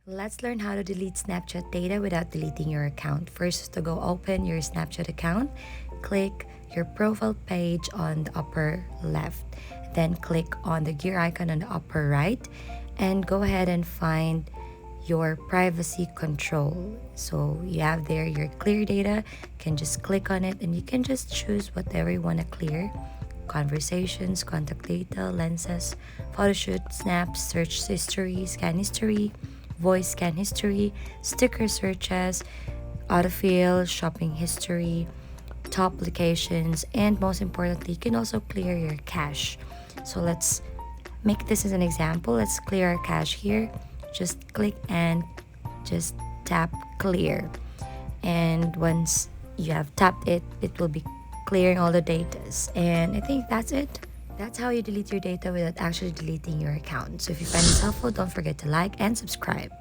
Let's learn how to delete Snapchat data without deleting your account. First, to go open your Snapchat account, click your profile page on the upper left. Then click on the gear icon on the upper right and go ahead and find your privacy control. So you have there your clear data. You can just click on it and you can just choose whatever you want to clear. Conversations, contact data, lenses, photo shoot, snaps, search history, scan history, voice scan history, sticker searches, autofill, shopping history, top locations, and most importantly, you can also clear your cache. So let's make this as an example. Let's clear our cache here. Just click and just tap clear. And once you have tapped it, it will be clearing all the data. And I think that's it. That's how you delete your data without actually deleting your account. So if you find this helpful, don't forget to like and subscribe.